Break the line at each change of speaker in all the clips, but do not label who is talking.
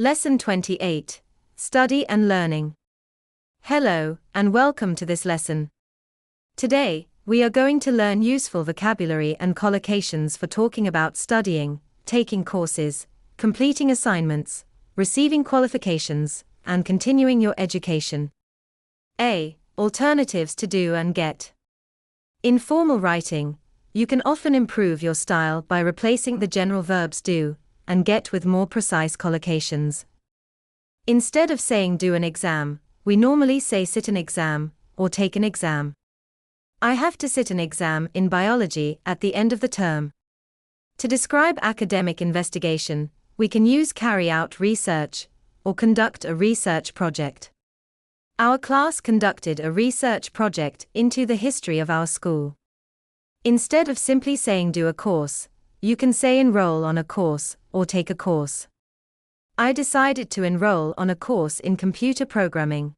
Lesson 28. Study and Learning. Hello, and welcome to this lesson. Today, we are going to learn useful vocabulary and collocations for talking about studying, taking courses, completing assignments, receiving qualifications, and continuing your education. A. Alternatives to do and get. In formal writing, you can often improve your style by replacing the general verbs do and get with more precise collocations. Instead of saying do an exam, we normally say sit an exam or take an exam. I have to sit an exam in biology at the end of the term. To describe academic investigation, we can use carry out research or conduct a research project. Our class conducted a research project into the history of our school. Instead of simply saying do a course, you can say enroll on a course or take a course. I decided to enroll on a course in computer programming.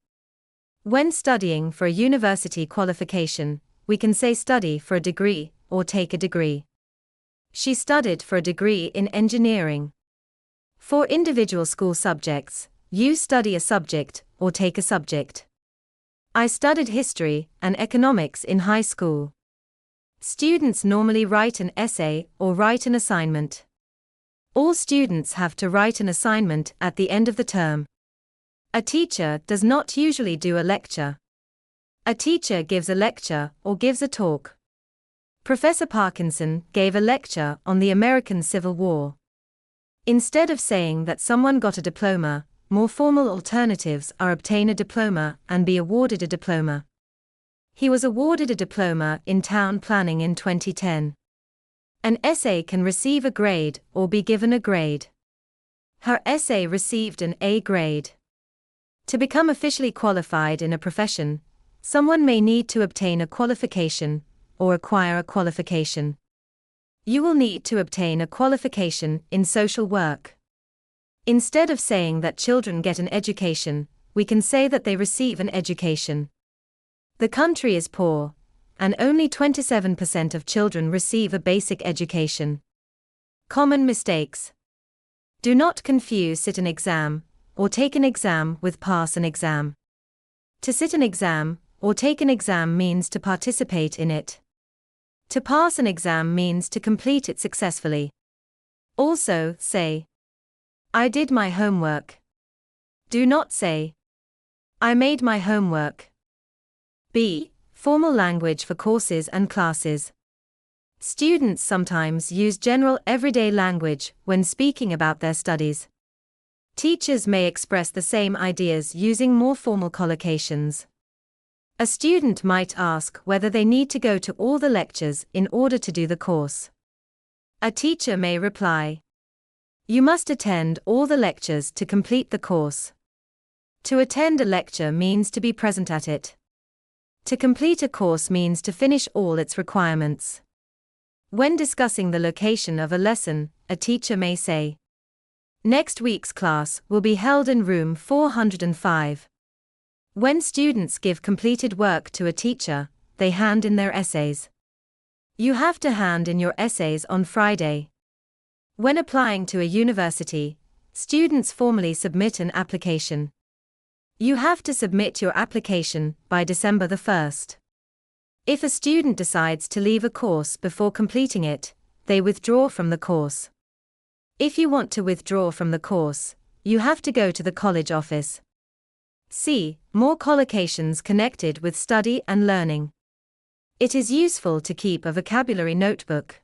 When studying for a university qualification, we can say study for a degree or take a degree. She studied for a degree in engineering. For individual school subjects, you study a subject or take a subject. I studied history and economics in high school. Students normally write an essay or write an assignment. All students have to write an assignment at the end of the term. A teacher does not usually do a lecture. A teacher gives a lecture or gives a talk. Professor Parkinson gave a lecture on the American Civil War. Instead of saying that someone got a diploma, more formal alternatives are obtain a diploma and be awarded a diploma. He was awarded a diploma in town planning in 2010. An essay can receive a grade or be given a grade. Her essay received an A grade. To become officially qualified in a profession, someone may need to obtain a qualification or acquire a qualification. You will need to obtain a qualification in social work. Instead of saying that children get an education, we can say that they receive an education. The country is poor, and only 27% of children receive a basic education. Common mistakes. Do not confuse sit an exam or take an exam with pass an exam. To sit an exam or take an exam means to participate in it. To pass an exam means to complete it successfully. Also, say, I did my homework. Do not say, I made my homework. B. Formal language for courses and classes. Students sometimes use general everyday language when speaking about their studies. Teachers may express the same ideas using more formal collocations. A student might ask whether they need to go to all the lectures in order to do the course. A teacher may reply, you must attend all the lectures to complete the course. To attend a lecture means to be present at it. To complete a course means to finish all its requirements. When discussing the location of a lesson, a teacher may say, next week's class will be held in room 405. When students give completed work to a teacher, they hand in their essays. You have to hand in your essays on Friday. When applying to a university, students formally submit an application. You have to submit your application by December 1st. If a student decides to leave a course before completing it, they withdraw from the course. If you want to withdraw from the course, you have to go to the college office. C. More collocations connected with study and learning. It is useful to keep a vocabulary notebook.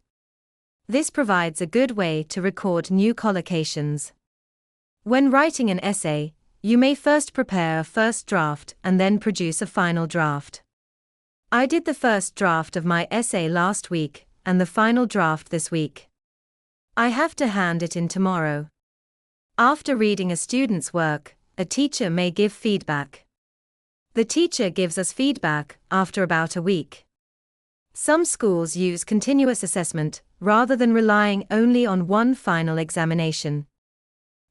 This provides a good way to record new collocations. When writing an essay, you may first prepare a first draft and then produce a final draft. I did the first draft of my essay last week and the final draft this week. I have to hand it in tomorrow. After reading a student's work, a teacher may give feedback. The teacher gives us feedback after about a week. Some schools use continuous assessment rather than relying only on one final examination.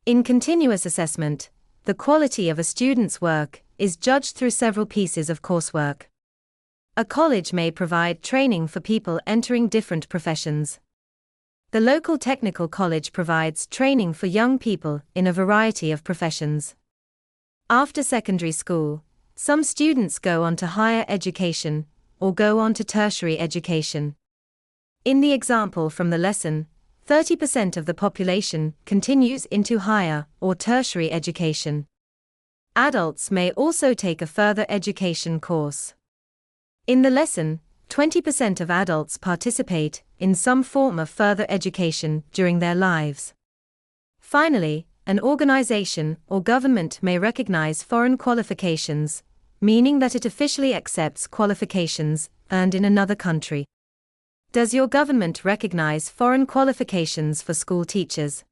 In continuous assessment, the quality of a student's work is judged through several pieces of coursework. A college may provide training for people entering different professions. The local technical college provides training for young people in a variety of professions. After secondary school, some students go on to higher education or go on to tertiary education. In the example from the lesson, 30% of the population continues into higher or tertiary education. Adults may also take a further education course. In the lesson, 20% of adults participate in some form of further education during their lives. Finally, an organization or government may recognize foreign qualifications, meaning that it officially accepts qualifications earned in another country. Does your government recognize foreign qualifications for school teachers?